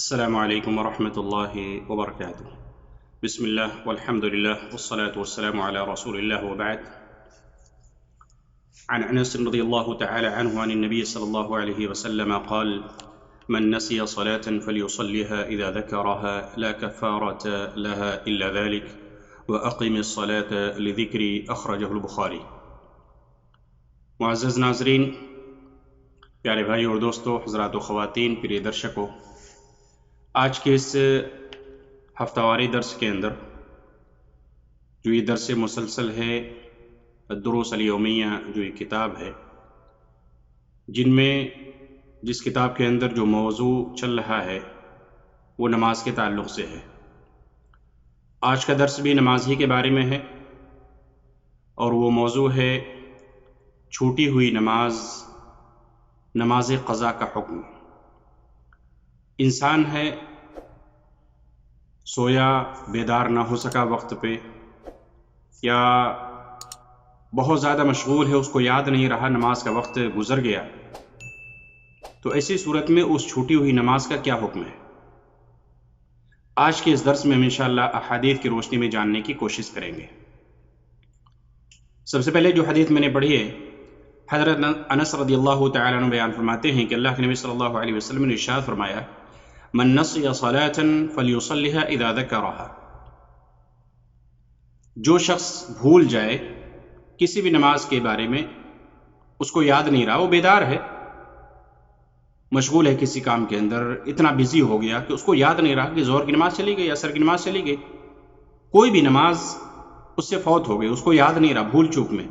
السلام عليكم ورحمة الله وبركاته. بسم الله والحمد لله والصلاة والسلام على رسول الله وبعد. عن أنس رضي الله تعالى عنه عن النبي صلى الله عليه وسلم قال: من نسي صلاة فليصلها إذا ذكرها لا كفارة لها إلا ذلك وأقم الصلاة لذكري أخرجه البخاري. معزز ناظرین، پیارے بھائی اور دوستو، حضرات و خواتین، پریے درشکو، آج کے اس ہفتہ واری درس کے اندر جو یہ درس مسلسل ہے الدروس الیومیہ، جو یہ کتاب ہے، جس کتاب کے اندر جو موضوع چل رہا ہے وہ نماز کے تعلق سے ہے. آج کا درس بھی نماز ہی کے بارے میں ہے اور وہ موضوع ہے چھوٹی ہوئی نماز قضا کا حکم. انسان ہے، سویا، بیدار نہ ہو سکا وقت پہ، یا بہت زیادہ مشغول ہے، اس کو یاد نہیں رہا، نماز کا وقت گزر گیا، تو ایسی صورت میں اس چھوٹی ہوئی نماز کا کیا حکم ہے؟ آج کے اس درس میں ہم انشاءاللہ احادیث کی روشنی میں جاننے کی کوشش کریں گے. سب سے پہلے جو حدیث میں نے پڑھی ہے، حضرت انس رضی اللہ تعالیٰ عنہ بیان فرماتے ہیں کہ اللہ کے نبی صلی اللہ علیہ وسلم نے ارشاد فرمایا: من نسی صلاة فلیصلها اذا ذکرها. جو شخص بھول جائے کسی بھی نماز کے بارے میں، اس کو یاد نہیں رہا، وہ بیدار ہے، مشغول ہے کسی کام کے اندر، اتنا بزی ہو گیا کہ اس کو یاد نہیں رہا کہ ظہر کی نماز چلی گئی، عصر کی نماز چلی گئی، کوئی بھی نماز اس سے فوت ہو گئی، اس کو یاد نہیں رہا، بھول چوک میں.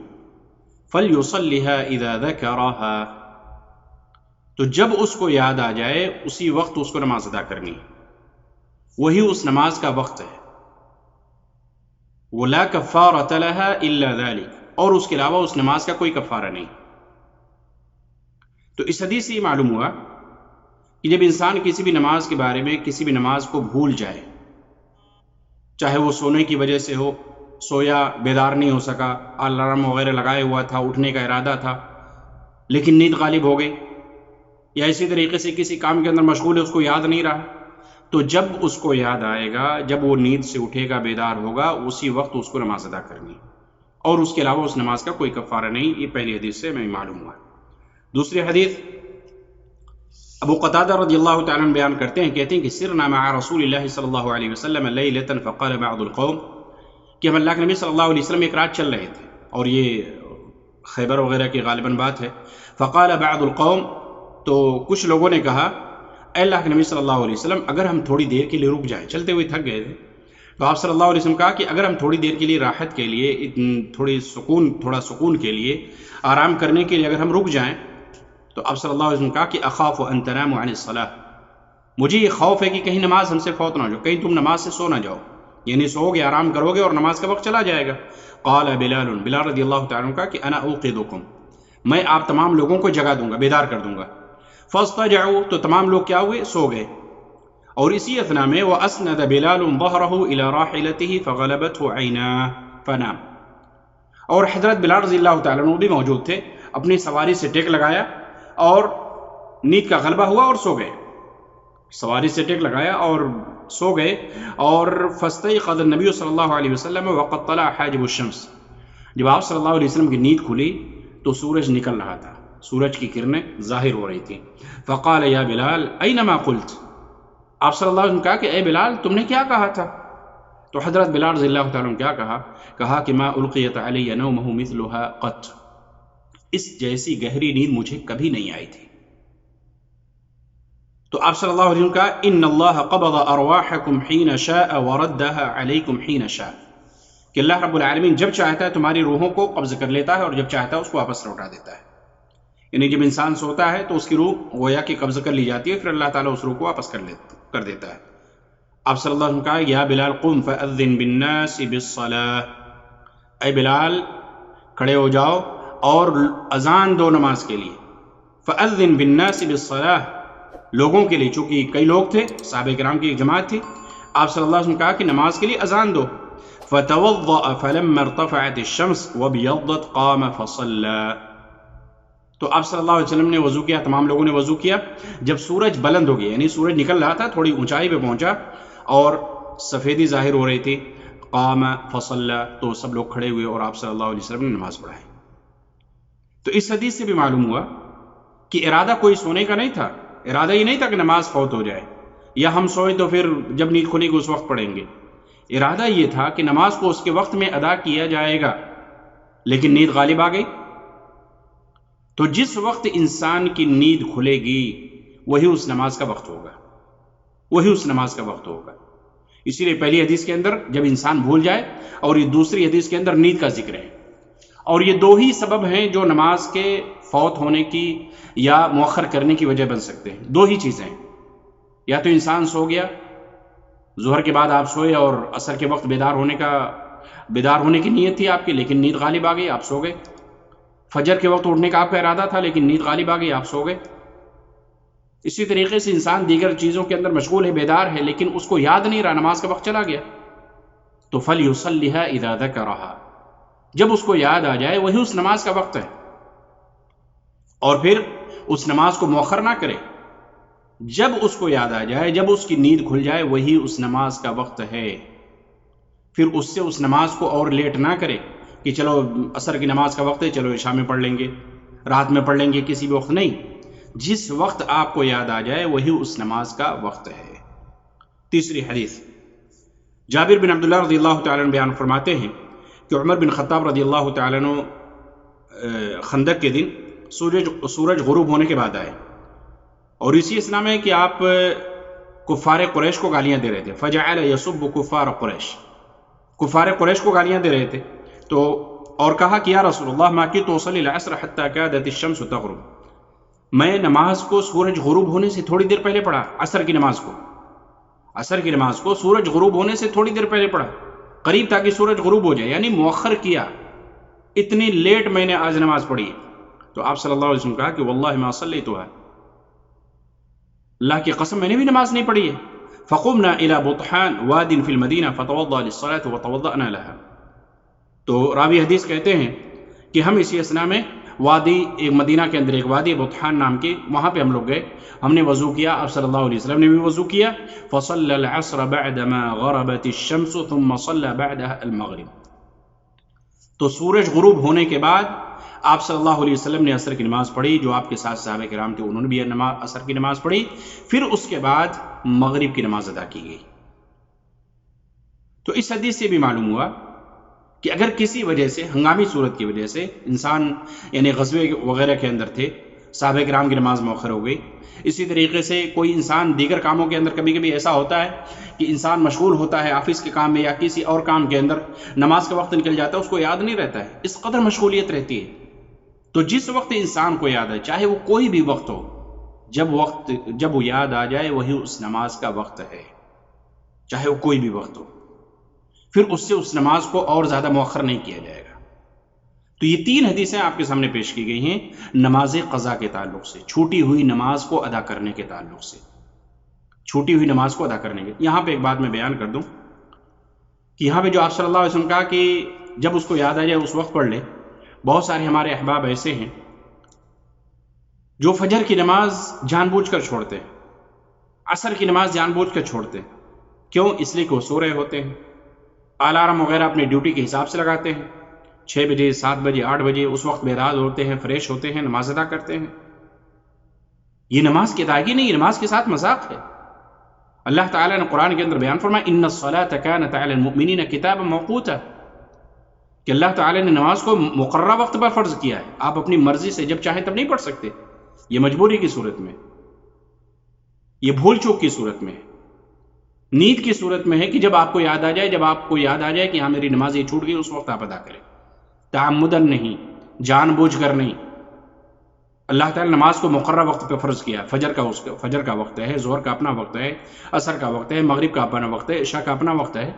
فَلْيُصَلِّهَا إِذَا ذَكَرَهَا. تو جب اس کو یاد آ جائے اسی وقت اس کو نماز ادا کرنی، وہی اس نماز کا وقت ہے. وَلَا كَفَّارَةَ لَهَا إِلَّا ذَلِكَ. اور اس کے علاوہ اس نماز کا کوئی کفارہ نہیں. تو اس حدیث سے یہ معلوم ہوا کہ جب انسان کسی بھی نماز کے بارے میں، کسی بھی نماز کو بھول جائے، چاہے وہ سونے کی وجہ سے ہو، سویا، بیدار نہیں ہو سکا، الارم وغیرہ لگائے ہوا تھا، اٹھنے کا ارادہ تھا لیکن نیند غالب ہو گئی، یا اسی طریقے سے کسی کام کے اندر مشغول ہے، اس کو یاد نہیں رہا، تو جب اس کو یاد آئے گا، جب وہ نیند سے اٹھے گا، بیدار ہوگا، اسی وقت اس کو نماز ادا کرنی، اور اس کے علاوہ اس نماز کا کوئی کفارہ نہیں. یہ پہلی حدیث سے ہمیں معلوم ہوا. دوسری حدیث ابو قتادہ رضی اللہ تعالیٰ عنہ بیان کرتے ہیں، کہتے ہیں کہ سرنا مع رسول اللہ صلی اللہ علیہ وسلم لیلۃ فقال بعض القوم، کہ ہم اللہ کے نبی صلی اللہ علیہ وسلم ایک رات چل رہے تھے، اور یہ خیبر وغیرہ کی غالباً بات ہے. فقال بعض القوم، تو کچھ لوگوں نے کہا: اے اللہ کے نبی صلی اللہ علیہ وسلم، اگر ہم تھوڑی دیر کے لیے رک جائیں، چلتے ہوئے تھک گئے تھے، تو آپ صلی اللہ علیہ وسلم کہا کہ اگر ہم تھوڑی دیر کے لیے راحت کے لیے، تھوڑا سکون کے لیے، آرام کرنے کے لیے اگر ہم رک جائیں، تو آپ صلی اللہ علیہ وسلم کہا کہ اخاف ان تناموا عن الصلاۃ. مجھے یہ خوف ہے کہ کہیں نماز ہم سے فوت نہ ہو جائے، کہیں تم نماز سے سو نہ جاؤ، یعنی سو گے، آرام کرو گے اور نماز کا وقت چلا جائے گا. قال بلال رضی اللہ تعالیٰ عنہ کا کہ انا اوقظکم، میں آپ تمام لوگوں کو جگا دوں گا، بیدار کر دوں گا. فاضطجعوا، تو تمام لوگ کیا ہوئے؟ سو گئے. اور اسی اثنا میں واسند بلال ظهره الى راحلته فغلبته عيناه فنام. اور حضرت بلال رضی اللہ تعالیٰ عنہ بھی موجود تھے، اپنی سواری سے ٹیک لگایا اور نیند کا غلبہ ہوا اور سو گئے. سواری سے ٹیک لگایا اور سو گئے. اور فاستيقظ النبي صلی اللہ علیہ وسلم وقد طلع حاجب الشمس. جب آپ صلی اللہ علیہ وسلم کی نیند کھلی تو سورج نکل رہا تھا، سورج کی کرنیں ظاہر ہو رہی تھیں. فقال یا بلال اینما قلت. آپ صلی اللہ علیہ وسلم کہا کہ اے بلال، تم نے کیا کہا تھا؟ تو حضرت بلال رضی اللہ تعالیٰ عنہ کیا کہا کہ ما القیت علی نومہ مثلها قط. اس جیسی گہری نیند مجھے کبھی نہیں آئی تھی. تو آپ صلی اللہ علیہ وسلم کہا ان اللہ قبض ارواحکم حین شاء وردها علیکم حین شاء، کہ اللہ رب العالمین جب چاہتا ہے تمہاری روحوں کو قبض کر لیتا ہے اور جب چاہتا ہے اس کو واپس لوٹا دیتا ہے. یعنی جب انسان سوتا ہے تو اس کی روح گویا کہ قبض کر لی جاتی ہے، پھر اللہ تعالیٰ اس روح کو واپس کر دیتا ہے. آپ صلی اللہ علیہ وسلم کہا یا بلال قم فأذن بالناس بالصلاة. اے بلال، کھڑے ہو جاؤ اور اذان دو نماز کے لیے. فأذن بالناس بالصلاة، لوگوں کے لیے، چونکہ کئی لوگ تھے، صحابہ کرام کی ایک جماعت تھی. آپ صلی اللہ علیہ وسلم کہا کہ نماز کے لیے اذان دو. فتوضأ فلما ارتفعت الشمس وابيضت قام فصلى. تو آپ صلی اللہ علیہ وسلم نے وضو کیا، تمام لوگوں نے وضو کیا. جب سورج بلند ہو گیا، یعنی سورج نکل رہا تھا، تھوڑی اونچائی پہ پہنچا اور سفیدی ظاہر ہو رہی تھی، قام فصلی، تو سب لوگ کھڑے ہوئے اور آپ صلی اللہ علیہ وسلم نے نماز پڑھائی. تو اس حدیث سے بھی معلوم ہوا کہ ارادہ کوئی سونے کا نہیں تھا، ارادہ یہ نہیں تھا کہ نماز فوت ہو جائے یا ہم سوئیں تو پھر جب نیند کھلے گی اس وقت پڑھیں گے. ارادہ یہ تھا کہ نماز کو اس کے وقت میں ادا کیا جائے گا، لیکن نیند غالب آ گئی. تو جس وقت انسان کی نیند کھلے گی وہی اس نماز کا وقت ہوگا، وہی اس نماز کا وقت ہوگا. اسی لیے پہلی حدیث کے اندر جب انسان بھول جائے، اور یہ دوسری حدیث کے اندر نیند کا ذکر ہے. اور یہ دو ہی سبب ہیں جو نماز کے فوت ہونے کی یا مؤخر کرنے کی وجہ بن سکتے ہیں. دو ہی چیزیں، یا تو انسان سو گیا، ظہر کے بعد آپ سوئے اور عصر کے وقت بیدار ہونے کی نیت تھی آپ کی، لیکن نیند غالب آ گئی، آپ سو گئے. فجر کے وقت اٹھنے کا آپ کا ارادہ تھا لیکن نیند غالب آ گئی، آپ سو گئے. اسی طریقے سے انسان دیگر چیزوں کے اندر مشغول ہے، بیدار ہے، لیکن اس کو یاد نہیں رہا، نماز کا وقت چلا گیا. تو فَلْيُصَلِّهَا إِذَا ذَكَرَهَا، جب اس کو یاد آ جائے وہی اس نماز کا وقت ہے. اور پھر اس نماز کو مؤخر نہ کرے، جب اس کو یاد آ جائے، جب اس کی نیند کھل جائے وہی اس نماز کا وقت ہے. پھر اس سے اس نماز کو اور لیٹ نہ کرے کہ چلو عصر کی نماز کا وقت ہے، چلو عشاء میں پڑھ لیں گے، رات میں پڑھ لیں گے، کسی بھی وقت نہیں. جس وقت آپ کو یاد آ جائے وہی اس نماز کا وقت ہے. تیسری حدیث، جابر بن عبداللہ رضی اللہ تعالیٰ عنہ بیان فرماتے ہیں کہ عمر بن خطاب رضی اللہ تعالیٰ عنہ خندق کے دن سورج غروب ہونے کے بعد آئے، اور اسی اسنا میں کہ آپ کفار قریش کو گالیاں دے رہے تھے. فجعل یسب کفار قریش، کفار قریش کو گالیاں دے رہے تھے. تو اور کہا کہ یا رسول اللہ ما کنت اصلی العصر حتی کادت الشمس تغرب، میں نماز کو سورج غروب ہونے سے تھوڑی دیر پہلے پڑھا. عصر کی نماز کو سورج غروب ہونے سے تھوڑی دیر پہلے پڑھا، قریب تھا کہ سورج غروب ہو جائے، یعنی مؤخر کیا. اتنی لیٹ میں نے آج نماز پڑھی. تو آپ صلی اللہ علیہ وسلم کہا کہ واللہ ما صلیتها، اللہ کی قسم میں نے بھی نماز نہیں پڑھی ہے. فقمنا الى بطحان واد فی المدینہ فتوضا للصلاة وتوضأنا لها. تو راوی حدیث کہتے ہیں کہ ہم اسی اسنا میں وادی، ایک مدینہ کے اندر ایک وادی بطحان نام کی، وہاں پہ ہم لوگ گئے، ہم نے وضو کیا، آپ صلی اللہ علیہ وسلم نے بھی وضو کیا. فصلى العصر بعدما غربت الشمس ثم صلى بعدها المغرب. تو سورج غروب ہونے کے بعد آپ صلی اللہ علیہ وسلم نے عصر کی نماز پڑھی، جو آپ کے ساتھ صحابہ کرام تھے انہوں نے بھی عصر کی نماز پڑھی. پھر اس کے بعد مغرب کی نماز ادا کی گئی. تو اس حدیث سے بھی معلوم ہوا کہ اگر کسی وجہ سے، ہنگامی صورت کی وجہ سے انسان، یعنی غزوے وغیرہ کے اندر تھے، صحابہ کرام کی نماز مؤخر ہو گئی. اسی طریقے سے کوئی انسان دیگر کاموں کے اندر، کبھی کبھی ایسا ہوتا ہے کہ انسان مشغول ہوتا ہے آفس کے کام میں یا کسی اور کام کے اندر، نماز کا وقت نکل جاتا ہے، اس کو یاد نہیں رہتا ہے، اس قدر مشغولیت رہتی ہے. تو جس وقت انسان کو یاد آئے، چاہے وہ کوئی بھی وقت ہو، جب وہ یاد آ جائے وہی اس نماز کا وقت ہے، چاہے وہ کوئی بھی وقت ہو. پھر اس سے اس نماز کو اور زیادہ مؤخر نہیں کیا جائے گا. تو یہ تین حدیثیں آپ کے سامنے پیش کی گئی ہیں نماز قضا کے تعلق سے، چھوٹی ہوئی نماز کو ادا کرنے کے تعلق سے، چھوٹی ہوئی نماز کو ادا کرنے کے. یہاں پہ ایک بات میں بیان کر دوں کہ یہاں پہ جو آپ صلی اللہ علیہ وسلم کہا کہ جب اس کو یاد آ جائے اس وقت پڑھ لے، بہت سارے ہمارے احباب ایسے ہیں جو فجر کی نماز جان بوجھ کر چھوڑتے ہیں، عصر کی نماز جان بوجھ کر چھوڑتے ہیں. کیوں؟ اس لیے کہ وہ سو رہے ہوتے ہیں، الارم وغیرہ اپنے ڈیوٹی کے حساب سے لگاتے ہیں، 6 بجے 7 بجے 8 بجے اس وقت بیدار ہوتے ہیں، فریش ہوتے ہیں، نماز ادا کرتے ہیں. یہ نماز کی ادائیگی نہیں، یہ نماز کے ساتھ مذاق ہے. اللہ تعالیٰ نے قرآن کے اندر بیان فرمایا ان الصلاۃ کانت علی المؤمنین کتابا موقوتا، کہ اللہ تعالیٰ نے نماز کو مقررہ وقت پر فرض کیا ہے. آپ اپنی مرضی سے جب چاہیں تب نہیں پڑھ سکتے، یہ مجبوری کی صورت میں، یہ بھول چوک کی صورت میں، نیند کی صورت میں ہے کہ جب آپ کو یاد آ جائے کہ ہاں میری نماز یہ چھوٹ گئی، اس وقت آپ ادا کریں. تعمدن نہیں، جان بوجھ کر نہیں. اللہ تعالیٰ نے نماز کو مقررہ وقت پہ فرض کیا. فجر کا وقت ہے، ظہر کا اپنا وقت ہے، عصر کا وقت ہے، مغرب کا اپنا وقت ہے، عشاء کا اپنا وقت ہے.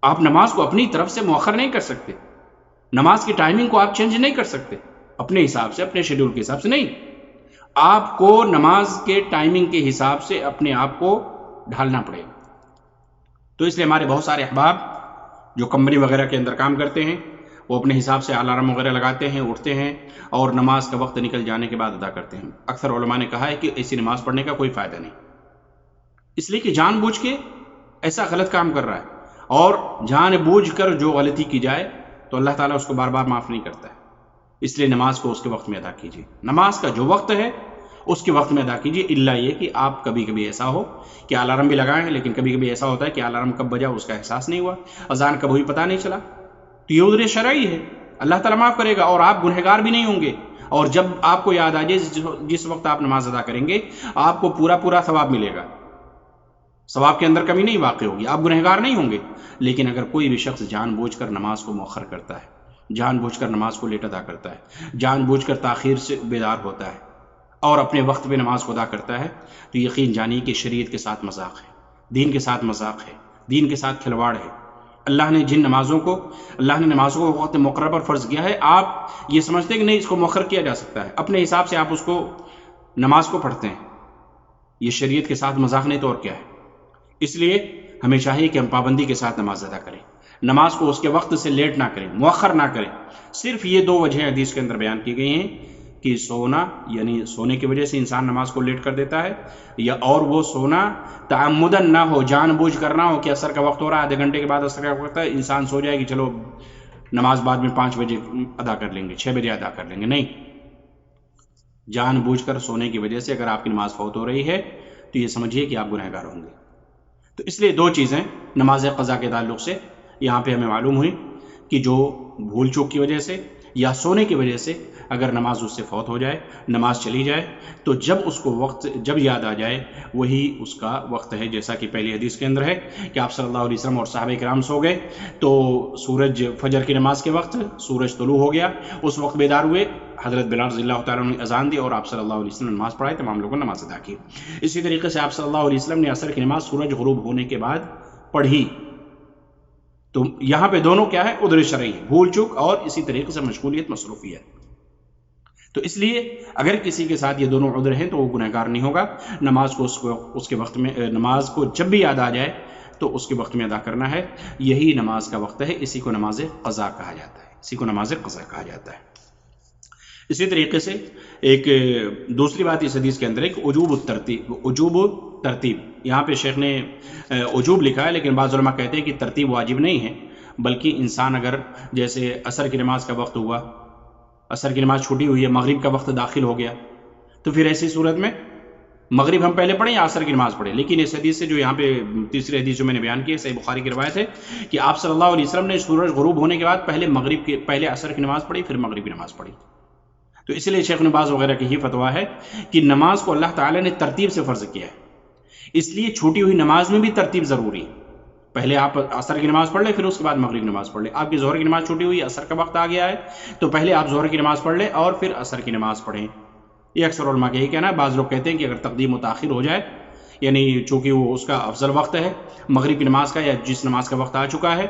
آپ نماز کو اپنی طرف سے مؤخر نہیں کر سکتے، نماز کی ٹائمنگ کو آپ چینج نہیں کر سکتے اپنے حساب سے، اپنے شیڈول کے حساب سے نہیں. آپ کو نماز کے ٹائمنگ کے حساب سے اپنے آپ کو ڈھالنا پڑے گا. تو اس لیے ہمارے بہت سارے احباب جو کمپنی وغیرہ کے اندر کام کرتے ہیں، وہ اپنے حساب سے الارم وغیرہ لگاتے ہیں، اٹھتے ہیں اور نماز کا وقت نکل جانے کے بعد ادا کرتے ہیں۔ اکثر علماء نے کہا ہے کہ ایسی نماز پڑھنے کا کوئی فائدہ نہیں، اس لیے کہ جان بوجھ کے ایسا غلط کام کر رہا ہے، اور جان بوجھ کر جو غلطی کی جائے تو اللہ تعالیٰ اس کو بار بار معاف نہیں کرتا ہے۔ اس لیے نماز کو اس کے وقت میں ادا کیجیے، نماز کا جو وقت ہے اس کے وقت میں ادا کیجیے، الا یہ کہ آپ کبھی کبھی ایسا ہو کہ الارم بھی لگائیں، لیکن کبھی کبھی ایسا ہوتا ہے کہ الارم کب بجا اس کا احساس نہیں ہوا، اذان کب ہوئی پتہ نہیں چلا، تو یہ عذر شرعی ہے، اللہ تعالیٰ معاف کرے گا اور آپ گنہگار بھی نہیں ہوں گے۔ اور جب آپ کو یاد آ جائے جس وقت آپ نماز ادا کریں گے، آپ کو پورا ثواب ملے گا، ثواب کے اندر کمی نہیں واقع ہوگی، آپ گنہگار نہیں ہوں گے۔ لیکن اگر کوئی بھی شخص جان بوجھ کر نماز کو مؤخر کرتا ہے، جان بوجھ کر نماز کو لیٹ ادا کرتا ہے، جان بوجھ کر تاخیر سے بیدار ہوتا ہے اور اپنے وقت پہ نماز کو ادا کرتا ہے، تو یقین جانیے کہ شریعت کے ساتھ مذاق ہے، دین کے ساتھ مذاق ہے، دین کے ساتھ کھلواڑ ہے۔ اللہ نے نمازوں کو وقت مقرر پر فرض کیا ہے، آپ یہ سمجھتے ہیں کہ نہیں اس کو مؤخر کیا جا سکتا ہے، اپنے حساب سے آپ اس کو نماز کو پڑھتے ہیں، یہ شریعت کے ساتھ مذاق نہیں تو اور کیا ہے۔ اس لیے ہمیں چاہیے کہ ہم پابندی کے ساتھ نماز ادا کریں، نماز کو اس کے وقت سے لیٹ نہ کریں، مؤخر نہ کریں۔ صرف یہ دو وجہیں حدیث کے اندر بیان کی گئی ہیں کہ سونا، یعنی سونے کی وجہ سے انسان نماز کو لیٹ کر دیتا ہے، یا اور وہ سونا تعمدن نہ ہو، جان بوجھ کر نہ ہو کہ عصر کا وقت ہو رہا ہے، آدھے گھنٹے کے بعد عصر کا وقت ہے، انسان سو جائے کہ چلو نماز بعد میں 5 بجے ادا کر لیں گے، 6 بجے ادا کر لیں گے، نہیں، جان بوجھ کر سونے کی وجہ سے اگر آپ کی نماز فوت ہو رہی ہے تو یہ سمجھیے کہ آپ گنہگار ہوں گے۔ تو اس لیے دو چیزیں نماز قضا کے تعلق سے یہاں پہ ہمیں معلوم ہوئی کہ جو بھول چوک کی وجہ سے یا سونے کی وجہ سے اگر نماز اس سے فوت ہو جائے، نماز چلی جائے، تو جب اس کو وقت جب یاد آ جائے وہی اس کا وقت ہے، جیسا کہ پہلی حدیث کے اندر ہے کہ آپ صلی اللہ علیہ وسلم اور صحابہ کرام سو گئے تو سورج فجر کی نماز کے وقت سورج طلوع ہو گیا، اس وقت بیدار ہوئے، حضرت بلال رضی اللہ تعالیٰ نے اذان دی اور آپ صلی اللہ علیہ وسلم نے نماز پڑھائی، تمام لوگوں نے نماز ادا کی۔ اسی طریقے سے آپ صلی اللہ علیہ وسلم نے عصر کی نماز سورج غروب ہونے کے بعد پڑھی، تو یہاں پہ دونوں کیا ہے؟ عذر شرعی، بھول چوک اور اسی طریقے سے مشغولیت، مصروفیت۔ تو اس لیے اگر کسی کے ساتھ یہ دونوں عذر ہیں تو وہ گنہگار نہیں ہوگا، نماز کو اس کے وقت میں، نماز کو جب بھی یاد آ جائے تو اس کے وقت میں ادا کرنا ہے، یہی نماز کا وقت ہے، اسی کو نماز قضا کہا جاتا ہے، اسی کو نماز قضا کہا جاتا ہے۔ اسی طریقے سے ایک دوسری بات اس حدیث کے اندر ہے کہ وجوب ترتیب، یہاں پہ شیخ نے وجوب لکھا ہے، لیکن بعض علماء کہتے ہیں کہ ترتیب واجب نہیں ہے، بلکہ انسان اگر جیسے عصر کی نماز کا وقت ہوا، عصر کی نماز چھوٹی ہوئی ہے، مغرب کا وقت داخل ہو گیا، تو پھر ایسی صورت میں مغرب ہم پہلے پڑھیں یا عصر کی نماز پڑھیں؟ لیکن اس حدیث سے جو یہاں پہ تیسری حدیث جو میں نے بیان کی ہے، صحیح بخاری کی روایت ہے کہ آپ صلی اللہ علیہ وسلم نے سورج غروب ہونے کے بعد پہلے عصر کی نماز پڑھی، پھر مغرب کی نماز پڑھی۔ تو اس لیے شیخ نباز وغیرہ کی ہی فتویٰ ہے کہ نماز کو اللہ تعالیٰ نے ترتیب سے فرض کیا ہے، اس لیے چھوٹی ہوئی نماز میں بھی ترتیب ضروری ہے، پہلے آپ عصر کی نماز پڑھ لیں، پھر اس کے بعد مغرب کی نماز پڑھ لیں۔ آپ کی ظہر کی نماز چھوٹی ہوئی، عصر کا وقت آ گیا ہے، تو پہلے آپ ظہر کی نماز پڑھ لیں اور پھر عصر کی نماز پڑھیں۔ یہ اکثر علماء کا یہی کہنا ہے۔ بعض لوگ کہتے ہیں کہ اگر تقدیم و تاخیر ہو جائے، یعنی چونکہ وہ اس کا افضل وقت ہے مغرب کی نماز کا یا جس نماز کا وقت آ چکا ہے،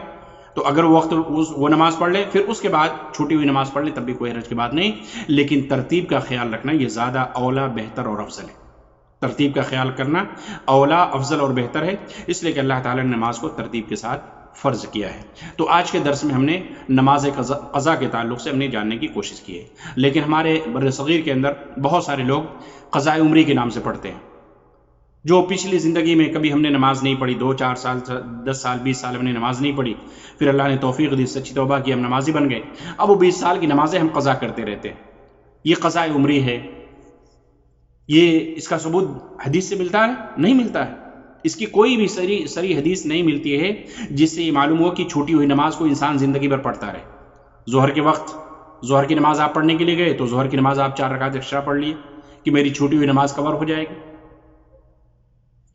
تو اگر وہ نماز پڑھ لے، پھر اس کے بعد چھوٹی ہوئی نماز پڑھ لے، تب بھی کوئی حرج کی بات نہیں، لیکن ترتیب کا خیال رکھنا یہ زیادہ اولا، بہتر اور افضل ہے۔ ترتیب کا خیال کرنا اولا، افضل اور بہتر ہے، اس لیے کہ اللہ تعالیٰ نے نماز کو ترتیب کے ساتھ فرض کیا ہے۔ تو آج کے درس میں ہم نے نماز قضا کے تعلق سے ہم نے جاننے کی کوشش کی ہے، لیکن ہمارے بر صغیر کے اندر بہت سارے لوگ قضاء عمری کے نام سے پڑھتے ہیں، جو پچھلی زندگی میں کبھی ہم نے نماز نہیں پڑھی، 2-4 سال، 10 سال، 20 سال ہم نے نماز نہیں پڑھی، پھر اللہ نے توفیق دی، سچی توبہ کی، ہم نمازی بن گئے، اب وہ 20 سال کی نمازیں ہم قضا کرتے رہتے ہیں۔ یہ قضاء عمری ہے، یہ اس کا ثبوت حدیث سے ملتا ہے؟ نہیں ملتا ہے، اس کی کوئی بھی صریح حدیث نہیں ملتی ہے جس سے یہ معلوم ہو کہ چھوٹی ہوئی نماز کو انسان زندگی بھر پڑھتا رہے۔ ظہر کے وقت ظہر کی نماز آپ پڑھنے کے لیے گئے تو ظہر کی نماز آپ 4 رکعت ایکسٹرا پڑھ لیے کہ میری چھوٹی ہوئی نماز کور ہو جائے گی،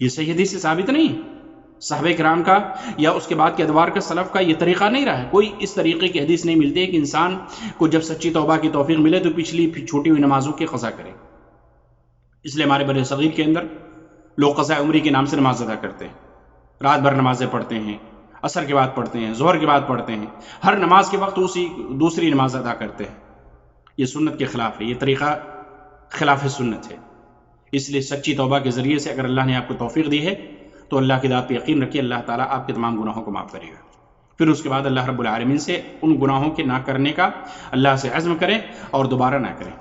یہ صحیح حدیث سے ثابت نہیں ہے۔ صحابہ کرام کا یا اس کے بعد کے ادوار کا سلف کا یہ طریقہ نہیں رہا ہے، کوئی اس طریقے کی حدیث نہیں ملتی ہے کہ انسان کو جب سچی توبہ کی توفیق ملے تو پچھلی چھوٹی ہوئی نمازوں کی قضا کرے۔ اس لیے ہمارے بر صغیر کے اندر لوگ قضاء عمری کے نام سے نماز ادا کرتے ہیں، رات بھر نمازیں پڑھتے ہیں، عصر کے بعد پڑھتے ہیں، ظہر کے بعد پڑھتے ہیں، ہر نماز کے وقت دوسری نماز ادا کرتے ہیں۔ یہ سنت کے خلاف ہے، یہ طریقہ خلاف سنت ہے۔ اس لیے سچی توبہ کے ذریعے سے اگر اللہ نے آپ کو توفیق دی ہے تو اللہ کی ذات پہ یقین رکھیے، اللہ تعالیٰ آپ کے تمام گناہوں کو معاف کرے گا۔ پھر اس کے بعد اللہ رب العالمین سے ان گناہوں کے نہ کرنے کا اللہ سے عزم کریں اور دوبارہ نہ کریں۔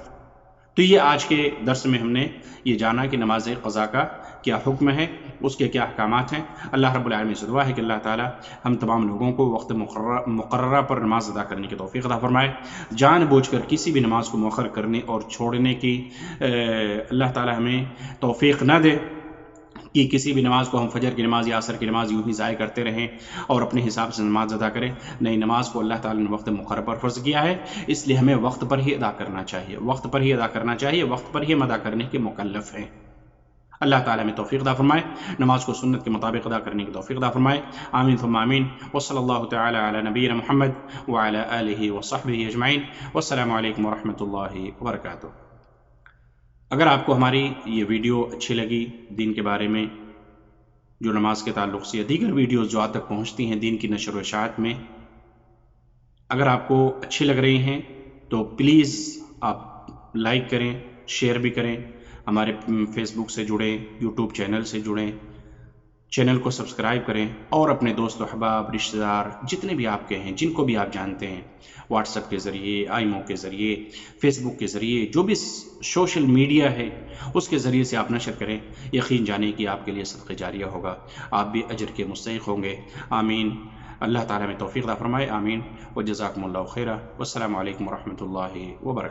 تو یہ آج کے درس میں ہم نے یہ جانا کہ نماز قضا کا کیا حکم ہے، اس کے کیا احکامات ہیں۔ اللہ رب العالمین سے دعا ہے کہ اللہ تعالی ہم تمام لوگوں کو وقت مقررہ پر نماز ادا کرنے کی توفیق عطا فرمائے۔ جان بوجھ کر کسی بھی نماز کو مؤخر کرنے اور چھوڑنے کی اللہ تعالی ہمیں توفیق نہ دے کہ کسی بھی نماز کو ہم فجر کی نماز یا عصر کی نماز یوں ہی ضائع کرتے رہیں اور اپنے حساب سے نماز ادا کریں۔ نہیں، نماز کو اللہ تعالیٰ نے وقت مقرر پر فرض کیا ہے، اس لیے ہمیں وقت پر ہی ادا کرنا چاہیے، وقت پر ہی ادا کرنا چاہیے، وقت پر ہی ہم ادا کرنے کے مکلف ہیں۔ اللہ تعالیٰ میں توفیق عطا فرمائے، نماز کو سنت کے مطابق ادا کرنے کی توفیق عطا فرمائے۔ آمین ثم آمین، وصلی اللہ تعالی علی نبینا محمد وعلی آلہ وصحبہ اجمعین، والسلام علیکم ورحمۃ اللہ وبرکاتہ۔ اگر آپ کو ہماری یہ ویڈیو اچھی لگی دین کے بارے میں، جو نماز کے تعلق سے دیگر ویڈیوز جو آپ تک پہنچتی ہیں دین کی نشر و اشاعت میں، اگر آپ کو اچھی لگ رہی ہیں تو پلیز آپ لائک کریں، شیئر بھی کریں، ہمارے فیس بک سے جڑیں، یوٹیوب چینل سے جڑیں، چینل کو سبسکرائب کریں اور اپنے دوست و احباب، رشتہ دار جتنے بھی آپ کے ہیں، جن کو بھی آپ جانتے ہیں، واٹس ایپ کے ذریعے، آئیمو کے ذریعے، فیس بک کے ذریعے، جو بھی سوشل میڈیا ہے اس کے ذریعے سے آپ نشر کریں۔ یقین جانیں کہ آپ کے لیے صدقہ جاریہ ہوگا، آپ بھی اجر کے مستحق ہوں گے۔ آمین۔ اللہ تعالیٰ میں توفیق عطا فرمائے۔ آمین۔ وجزاکم اللہ خیرہ، والسلام علیکم ورحمۃ اللہ وبرکاتہ۔